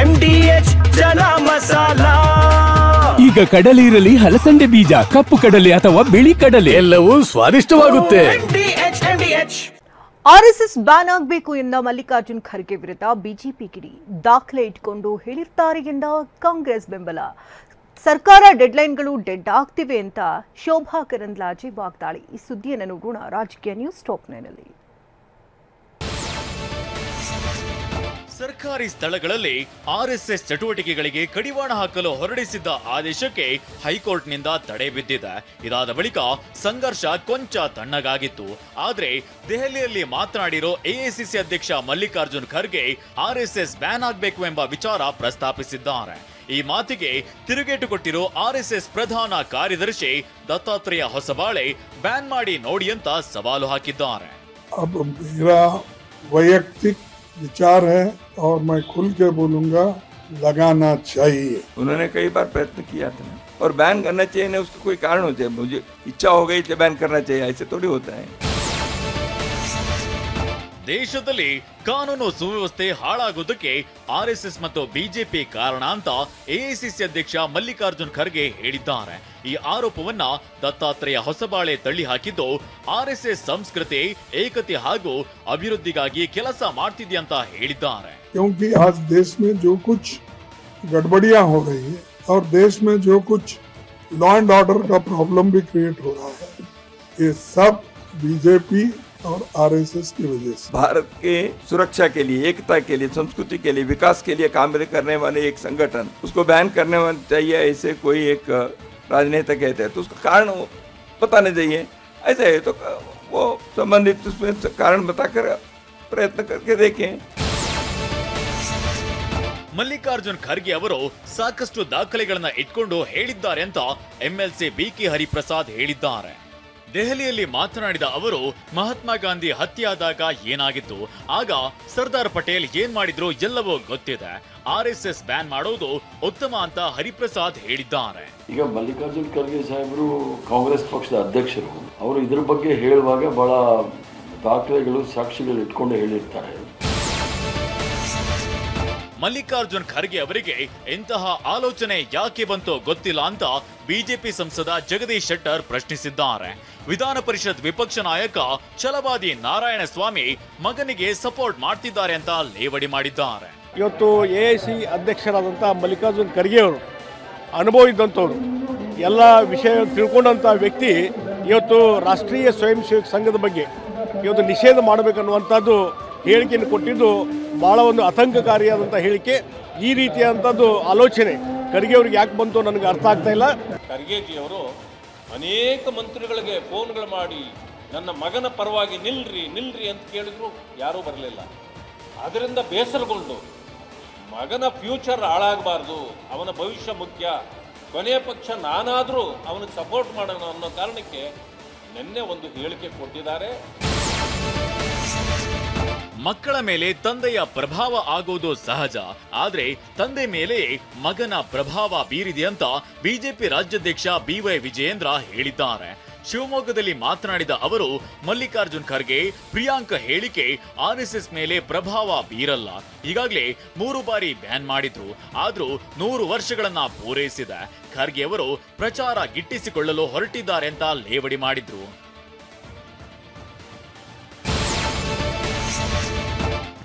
MDH ಜನ ಮಸಾಲಾ. ಈಗ ಕಡಲೆ ಇರಲಿ, ಹಲಸಂಡೆ ಬೀಜ, ಕಪ್ಪು ಕಡಲೆ ಅಥವಾ ಬಿಳಿ ಕಡಲೆ, ಎಲ್ಲವೂ ಸ್ವಾದಿಷ್ಟವಾಗುತ್ತೆ. ಆರ್ಎಸ್ಎಸ್ ಬ್ಯಾನ್ ಆಗಬೇಕು ಎಂದ ಮಲ್ಲಿಕಾರ್ಜುನ್ ಖರ್ಗೆ ವಿರುದ್ಧ ಬಿಜೆಪಿ ಕಿಡಿ ದಾಖಲೆ ಇಟ್ಕೊಂಡು ಹೇಳಿರ್ತಾರೆ ಎಂದ ಕಾಂಗ್ರೆಸ್ ಬೆಂಬಲ. ಸರ್ಕಾರ ಡೆಡ್ಲೈನ್ಗಳು ಡೆಡ್ ಆಗ್ತಿವೆ ಅಂತ ಶೋಭಾ ಕರಂದ್ಲಾಜೆ ವಾಗ್ದಾಳಿ. ಈ ಸುದ್ದಿಯನ್ನು ನೋಡೋಣ ರಾಜಕೀಯ ನ್ಯೂಸ್ ಟಾಪ್ 9ನಲ್ಲಿ. ಸರ್ಕಾರಿ ಸ್ಥಳಗಳಲ್ಲಿ ಆರ್ಎಸ್ಎಸ್ ಚಟುವಟಿಕೆಗಳಿಗೆ ಕಡಿವಾಣ ಹಾಕಲು ಹೊರಡಿಸಿದ್ದ ಆದೇಶಕ್ಕೆ ಹೈಕೋರ್ಟ್ನಿಂದ ತಡೆ ಬಿದ್ದಿದೆ. ಇದಾದ ಬಳಿಕ ಸಂಘರ್ಷ ಕೊಂಚ ತಣ್ಣಗಾಗಿತ್ತು. ಆದರೆ ದೆಹಲಿಯಲ್ಲಿ ಮಾತನಾಡಿರೋ ಎಐಸಿಸಿ ಅಧ್ಯಕ್ಷ ಮಲ್ಲಿಕಾರ್ಜುನ್ ಖರ್ಗೆ ಆರ್ಎಸ್ಎಸ್ ಬ್ಯಾನ್ ಆಗಬೇಕು ಎಂಬ ವಿಚಾರ ಪ್ರಸ್ತಾಪಿಸಿದ್ದಾರೆ. ಈ ಮಾತಿಗೆ ತಿರುಗೇಟು ಕೊಟ್ಟಿರೋ ಆರ್ಎಸ್ಎಸ್ ಪ್ರಧಾನ ಕಾರ್ಯದರ್ಶಿ ದತ್ತಾತ್ರೇಯ ಹೊಸಬಾಳೆ ಬ್ಯಾನ್ ಮಾಡಿ ನೋಡಿ ಅಂತ ಸವಾಲು ಹಾಕಿದ್ದಾರೆ. वैयक्तिक विचार है और मैं खुल के बोलूंगा, लगाना चाहिए. उन्होंने कई बार प्रयत्न किया था और बैन करना चाहिए ना, उसका कोई कारण होता है. मुझे इच्छा हो गई तो बैन करना चाहिए, ऐसे थोड़ी होता है. ದೇಶದಲ್ಲಿ ಕಾನೂನು ಸುವ್ಯವಸ್ಥೆ ಹಾಳಾಗೋದಕ್ಕೆ ಆರ್ಎಸ್ಎಸ್ ಮತ್ತು ಬಿಜೆಪಿ ಕಾರಣ ಅಂತ ಎಐಸಿಸಿ ಅಧ್ಯಕ್ಷ ಮಲ್ಲಿಕಾರ್ಜುನ್ ಖರ್ಗೆ ಹೇಳಿದ್ದಾರೆ. ಈ ಆರೋಪವನ್ನ ದತ್ತಾತ್ರೇಯ ಹೊಸಬಾಳೆ ತಳ್ಳಿ ಹಾಕಿದ್ದು ಆರ್ಎಸ್ಎಸ್ ಸಂಸ್ಕೃತಿ, ಏಕತೆ ಹಾಗೂ ಅಭಿವೃದ್ಧಿಗಾಗಿ ಕೆಲಸ ಮಾಡ್ತಿದೆ ಅಂತ ಹೇಳಿದ್ದಾರೆ. क्योंकि आज देश में जो कुछ गड़बड़ियां हो रही है और देश में जो कुछ लॉ एंड ऑर्डर का प्रॉब्लम भी क्रिएट हो रहा है, ये सब बीजेपी और आरएसएस की वजह से. भारत के सुरक्षा के लिए, एकता के लिए, संस्कृति के लिए, विकास के लिए काम करने वाले एक संगठन, उसको बैन करने चाहिए ऐसे कोई एक राजनेता कहते हैं तो उसका कारण बताना चाहिए. ऐसे है तो वो संबंधित उसमें कारण बताकर प्रयत्न करके देखें. ಮಲ್ಲಿಕಾರ್ಜುನ್ ಖರ್ಗೆ ಅವರು ಸಾಕಷ್ಟು ದಾಖಲೆಗಳನ್ನ ಇಟ್ಕೊಂಡು ಹೇಳಿದ್ದಾರೆ ಅಂತ ಎಂಎಲ್ಸಿ ಬಿಕೆ ಹರಿಪ್ರಸಾದ್ ಹೇಳಿದ್ದಾರೆ. ದೆಹಲಿಯಲ್ಲಿ ಮಾತನಾಡಿದ ಅವರು ಮಹಾತ್ಮ ಗಾಂಧಿ ಹತ್ಯೆಯಾದಾಗ ಏನಾಗಿತ್ತು, ಆಗ ಸರ್ದಾರ್ ಪಟೇಲ್ ಏನ್ ಮಾಡಿದ್ರು ಎಲ್ಲವೂ ಗೊತ್ತಿದೆ. ಆರ್ಎಸ್ಎಸ್ ಬ್ಯಾನ್ ಮಾಡೋದು ಉತ್ತಮ ಅಂತ ಹರಿಪ್ರಸಾದ್ ಹೇಳಿದ್ದಾರೆ. ಈಗ ಮಲ್ಲಿಕಾರ್ಜುನ್ ಖರ್ಗೆ ಸಾಹೇಬರು ಕಾಂಗ್ರೆಸ್ ಪಕ್ಷದ ಅಧ್ಯಕ್ಷರು, ಅವರು ಇದ್ರ ಬಗ್ಗೆ ಹೇಳುವಾಗ ಬಹಳ ದಾಖಲೆಗಳು, ಸಾಕ್ಷಿಗಳು ಇಟ್ಕೊಂಡು ಹೇಳಿರ್ತಾರೆ. ಮಲ್ಲಿಕಾರ್ಜುನ್ ಖರ್ಗೆ ಅವರಿಗೆ ಇಂತಹ ಆಲೋಚನೆ ಯಾಕೆ ಬಂತೋ ಗೊತ್ತಿಲ್ಲ ಅಂತ ಬಿಜೆಪಿ ಸಂಸದ ಜಗದೀಶ್ ಶೆಟ್ಟರ್ ಪ್ರಶ್ನಿಸಿದ್ದಾರೆ. ವಿಧಾನ ಪರಿಷತ್ ವಿಪಕ್ಷ ನಾಯಕ ಛಲವಾದಿ ನಾರಾಯಣ ಸ್ವಾಮಿ ಮಗನಿಗೆ ಸಪೋರ್ಟ್ ಮಾಡ್ತಿದ್ದಾರೆ ಅಂತ ಲೇವಡಿ ಮಾಡಿದ್ದಾರೆ. ಇವತ್ತು ಎಐಸಿ ಅಧ್ಯಕ್ಷರಾದಂಥ ಮಲ್ಲಿಕಾರ್ಜುನ್ ಖರ್ಗೆ ಅವರು ಅನುಭವ ಇದ್ದಂಥವ್ರು, ಎಲ್ಲ ವಿಷಯ ತಿಳ್ಕೊಂಡಂಥ ವ್ಯಕ್ತಿ ಇವತ್ತು ರಾಷ್ಟ್ರೀಯ ಸ್ವಯಂ ಸೇವಕ ಸಂಘದ ಬಗ್ಗೆ ಇವತ್ತು ನಿಷೇಧ ಮಾಡಬೇಕನ್ನುವಂಥದ್ದು ಹೇಳಿಕೆಯನ್ನು ಕೊಟ್ಟಿದ್ದು ಭಾಳ ಒಂದು ಆತಂಕಕಾರಿಯಾದಂಥ ಹೇಳಿಕೆ. ಈ ರೀತಿಯಾದಂಥದ್ದು ಆಲೋಚನೆ ಖರ್ಗೆ ಅವ್ರಿಗೆ ಯಾಕೆ ಬಂತು ನನಗೆ ಅರ್ಥ ಆಗ್ತಾ ಇಲ್ಲ. ಖರ್ಗೆಜಿಯವರು ಅನೇಕ ಮಂತ್ರಿಗಳಿಗೆ ಫೋನ್ಗಳು ಮಾಡಿ ನನ್ನ ಮಗನ ಪರವಾಗಿ ನಿಲ್ರಿ ಅಂತ ಕೇಳಿದ್ರು, ಯಾರೂ ಬರಲಿಲ್ಲ. ಅದರಿಂದ ಬೇಸರಗೊಂಡು ಮಗನ ಫ್ಯೂಚರ್ ಹಾಳಾಗಬಾರ್ದು, ಅವನ ಭವಿಷ್ಯ ಮುಖ್ಯ, ಕೊನೆಯ ಪಕ್ಷ ನಾನಾದರೂ ಅವನಿಗೆ ಸಪೋರ್ಟ್ ಮಾಡೋಣ ಅನ್ನೋ ಕಾರಣಕ್ಕೆ ನಿನ್ನೆ ಒಂದು ಹೇಳಿಕೆ ಕೊಟ್ಟಿದ್ದಾರೆ. ಮಕ್ಕಳ ಮೇಲೆ ತಂದೆಯ ಪ್ರಭಾವ ಆಗೋದು ಸಹಜ, ಆದ್ರೆ ತಂದೆ ಮೇಲೆ ಮಗನ ಪ್ರಭಾವ ಬೀರಿದೆ ಅಂತ ಬಿಜೆಪಿ ರಾಜ್ಯಾಧ್ಯಕ್ಷ ಬಿವೈ ವಿಜಯೇಂದ್ರ ಹೇಳಿದ್ದಾರೆ. ಶಿವಮೊಗ್ಗದಲ್ಲಿ ಮಾತನಾಡಿದ ಅವರು ಮಲ್ಲಿಕಾರ್ಜುನ್ ಖರ್ಗೆ, ಪ್ರಿಯಾಂಕ ಹೇಳಿಕೆ ಆರ್ಎಸ್ಎಸ್ ಮೇಲೆ ಪ್ರಭಾವ ಬೀರಲ್ಲ. ಈಗಾಗಲೇ 3 ಬಾರಿ ಬ್ಯಾನ್ ಮಾಡಿದ್ರು, ಆದ್ರೂ 100 ವರ್ಷಗಳನ್ನ ಪೂರೈಸಿದೆ. ಖರ್ಗೆ ಅವರು ಪ್ರಚಾರ ಗಿಟ್ಟಿಸಿಕೊಳ್ಳಲು ಹೊರಟಿದ್ದಾರೆ ಅಂತ ಲೇವಡಿ ಮಾಡಿದ್ರು.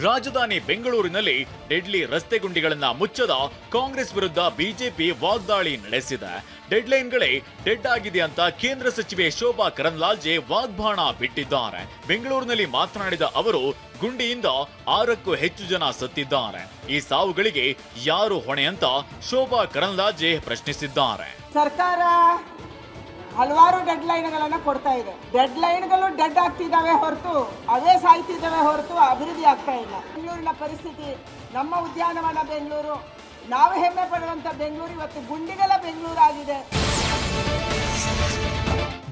ರಾಜಧಾನಿ ಬೆಂಗಳೂರಿನಲ್ಲಿ ಡೆಡ್ಲಿ ರಸ್ತೆ ಗುಂಡಿಗಳನ್ನ ಮುಚ್ಚದ ಕಾಂಗ್ರೆಸ್ ವಿರುದ್ಧ ಬಿಜೆಪಿ ವಾಗ್ದಾಳಿ ನಡೆಸಿದೆ. ಡೆಡ್ಲೈನ್ಗಳೇ ಡೆಡ್ ಆಗಿದೆ ಅಂತ ಕೇಂದ್ರ ಸಚಿವೆ ಶೋಭಾ ಕರಂದ್ಲಾಜೆ ವಾಗ್ಬಾಣ ಬಿಟ್ಟಿದ್ದಾರೆ. ಬೆಂಗಳೂರಿನಲ್ಲಿ ಮಾತನಾಡಿದ ಅವರು, ಗುಂಡಿಯಿಂದ 6ಕ್ಕೂ ಹೆಚ್ಚು ಜನ ಸತ್ತಿದ್ದಾರೆ. ಈ ಸಾವುಗಳಿಗೆ ಯಾರು ಹೊಣೆ ಅಂತ ಶೋಭಾ ಕರಂದ್ಲಾಜೆ ಪ್ರಶ್ನಿಸಿದ್ದಾರೆ. ಸರ್ಕಾರ ಹಲವಾರು ಡೆಡ್ ಲೈನ್ಗಳನ್ನು ಕೊಡ್ತಾ ಇದೆ. ಡೆಡ್ ಲೈನ್ಗಳು ಡೆಡ್ ಆಗ್ತಿದ್ದಾವೆ ಹೊರತು ಅವೇ ಸಾಯ್ತಿದ್ದಾವೆ ಹೊರತು ಅಭಿವೃದ್ಧಿ ಆಗ್ತಾ ಇಲ್ಲ. ಬೆಂಗಳೂರಿನ ಪರಿಸ್ಥಿತಿ, ನಮ್ಮ ಉದ್ಯಾನವನ ಬೆಂಗಳೂರು, ನಾವು ಹೆಮ್ಮೆ ಪಡುವಂತ ಬೆಂಗಳೂರು ಇವತ್ತು ಗುಂಡಿಗಳ ಬೆಂಗಳೂರು ಆಗಿದೆ.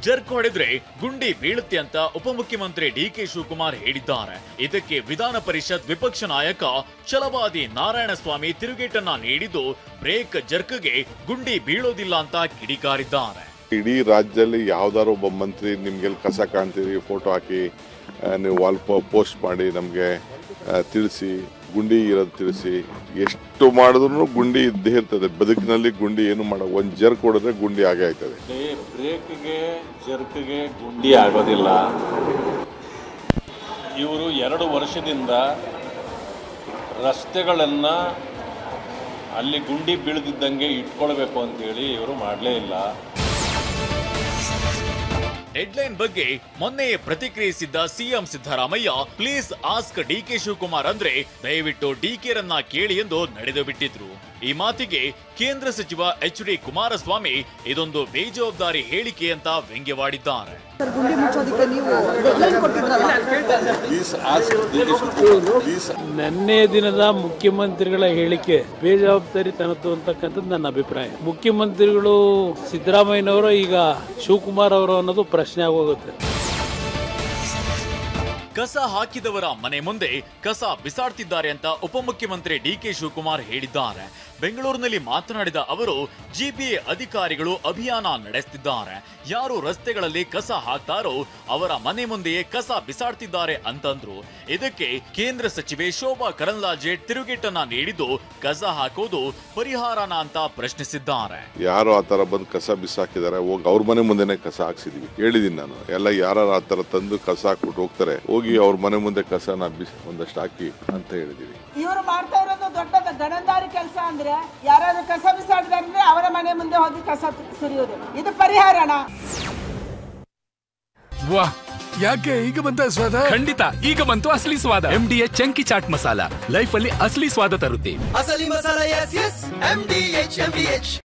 ಜರ್ಕ್ ಹೊಡೆದ್ರೆ ಗುಂಡಿ ಬೀಳುತ್ತೆ ಅಂತ ಉಪಮುಖ್ಯಮಂತ್ರಿ ಡಿಕೆ ಶಿವಕುಮಾರ್ ಹೇಳಿದ್ದಾರೆ. ಇದಕ್ಕೆ ವಿಧಾನ ಪರಿಷತ್ ವಿಪಕ್ಷ ನಾಯಕ ಛಲವಾದಿ ನಾರಾಯಣ ಸ್ವಾಮಿ ತಿರುಗೇಟನ್ನ ನೀಡಿದ್ದು, ಬ್ರೇಕ್ ಜರ್ಕ್ಗೆ ಗುಂಡಿ ಬೀಳೋದಿಲ್ಲ ಅಂತ ಕಿಡಿಕಾರಿದ್ದಾರೆ. ಇಡೀ ರಾಜ್ಯದಲ್ಲಿ ಯಾವ್ದಾರು ಒಬ್ಬ ಮಂತ್ರಿ ನಿಮ್ಗೆ ಕಸ ಕಾಣ್ತೀರಿ ಫೋಟೋ ಹಾಕಿ ನೀವು ವಾಲ್ ಪೋಸ್ಟ್ ಮಾಡಿ ನಮಗೆ ತಿಳಿಸಿ, ಗುಂಡಿ ಇರೋದು ತಿಳಿಸಿ. ಎಷ್ಟು ಮಾಡಿದ್ರು ಗುಂಡಿ ಇದ್ದೇ ಇರ್ತದೆ ಬದುಕಿನಲ್ಲಿ. ಗುಂಡಿ ಏನು ಮಾಡ ಒಂದ್ ಜರ್ಕ್ ಹೊಡೆದ್ರೆ ಗುಂಡಿ ಆಗೇ ಆಯ್ತದೆ. ಬ್ರೇಕ್ಗೆ ಜರ್ಕ್ಗೆ ಗುಂಡಿ ಆಗೋದಿಲ್ಲ. ಇವರು 2 ವರ್ಷದಿಂದ ರಸ್ತೆಗಳನ್ನು ಅಲ್ಲಿ ಗುಂಡಿ ಬೀಳದಿದ್ದಂಗೆ ಇಟ್ಕೊಳ್ಬೇಕು ಅಂತೇಳಿ ಇವರು ಮಾಡಲೇ ಇಲ್ಲ. ಡೆಡ್ಲೈನ್ ಬಗ್ಗೆ ಮೊನ್ನೆಯೇ ಪ್ರತಿಕ್ರಿಯಿಸಿದ್ದ CM Siddaramaiah please ask DK Shivakumar ಅಂದ್ರೆ ದಯವಿಟ್ಟು ಡಿಕೆರನ್ನ ಕೇಳಿ ಎಂದು ನಡೆದು ಬಿಟ್ಟಿದ್ರು. ಈ ಮಾತಿಗೆ ಕೇಂದ್ರ ಸಚಿವ HD ಕುಮಾರಸ್ವಾಮಿ ಇದೊಂದು ಬೇಜವಾಬ್ದಾರಿ ಹೇಳಿಕೆ ಅಂತ ವ್ಯಂಗ್ಯವಾಡಿದ್ದಾರೆ. ನಿನ್ನೆ ದಿನದ ಮುಖ್ಯಮಂತ್ರಿಗಳ ಹೇಳಿಕೆ ಬೇಜವಾಬ್ದಾರಿತನದ್ದು ಅಂತಕ್ಕಂಥದ್ದು ನನ್ನ ಅಭಿಪ್ರಾಯ. ಮುಖ್ಯಮಂತ್ರಿಗಳು ಸಿದ್ದರಾಮಯ್ಯನವರು ಈಗ ಶಿವಕುಮಾರ್ ಅವರು ಅನ್ನೋದು ಪ್ರಶ್ನೆ ಆಗೋಗುತ್ತೆ. ಕಸ ಹಾಕಿದವರ ಮನೆ ಮುಂದೆ ಕಸ ಬಿಸಾಡ್ತಿದ್ದಾರೆ ಅಂತ ಉಪಮುಖ್ಯಮಂತ್ರಿ ಡಿಕೆ ಶಿವಕುಮಾರ್ ಹೇಳಿದ್ದಾರೆ. ಬೆಂಗಳೂರಿನಲ್ಲಿ ಮಾತನಾಡಿದ ಅವರು GPA ಅಧಿಕಾರಿಗಳು ಅಭಿಯಾನ ನಡೆಸುತ್ತಿದ್ದಾರೆ. ಯಾರು ರಸ್ತೆಗಳಲ್ಲಿ ಕಸ ಹಾಕ್ತಾರೋ ಅವರ ಮನೆ ಮುಂದೆಯೇ ಕಸ ಬಿಸಾಡ್ತಿದ್ದಾರೆ ಅಂತಂದ್ರು. ಇದಕ್ಕೆ ಕೇಂದ್ರ ಸಚಿವೆ ಶೋಭಾ ಕರಂದ್ಲಾಜೆ ತಿರುಗೇಟನ್ನ ನೀಡಿದ್ದು ಕಸ ಹಾಕೋದು ಪರಿಹಾರನ ಅಂತ ಪ್ರಶ್ನಿಸಿದ್ದಾರೆ. ಯಾರು ಆತರ ಬಂದು ಕಸ ಬಿಸಾಕಿದ್ದಾರೆ ಹೋಗಿ ಅವ್ರ ಮನೆ ಮುಂದೆನೆ ಕಸ ಹಾಕ್ಸಿದೀವಿ ಹೇಳಿದೀನಿ ನಾನು. ಎಲ್ಲ ಯಾರು ಆತರ ತಂದು ಕಸ ಹಾಕ್ಬಿಟ್ಟು ಹೋಗ್ತಾರೆ ಹೋಗಿ ಅವ್ರ ಮನೆ ಮುಂದೆ ಕಸನ ಒಂದಷ್ಟು ಹಾಕಿ ಅಂತ ಹೇಳಿದೀವಿ. ಇವರು ಮಾಡ್ತಾ ಇರೋದು ದೊಡ್ಡ ಗಣಂದಾರಿ ಕೆಲಸ. ಅಂದ್ರೆ ಯಾರಾದ್ರೂ ಕಸ ಬಿಸಾಡಿದ್ರೆ ಅವರ ಮನೆ ಮುಂದೆ ಹೋಗಿ ಕಸ ಸುರಿಯೋದು, ಇದು ಪರಿಹಾರನ? ವಾಹ್, ಯಾಕೆ ಈಗ ಬಂತ ಸ್ವಾದ? ಖಂಡಿತ ಈಗ ಬಂತು ಅಸಲಿ ಸ್ವಾದ. MDH chunky chaat masala life ಅಲ್ಲಿ ಅಸಲಿ ಸ್ವಾದ ತರುತ್ತೆ. ಅಸಲಿ ಮಸಾಲ. MDH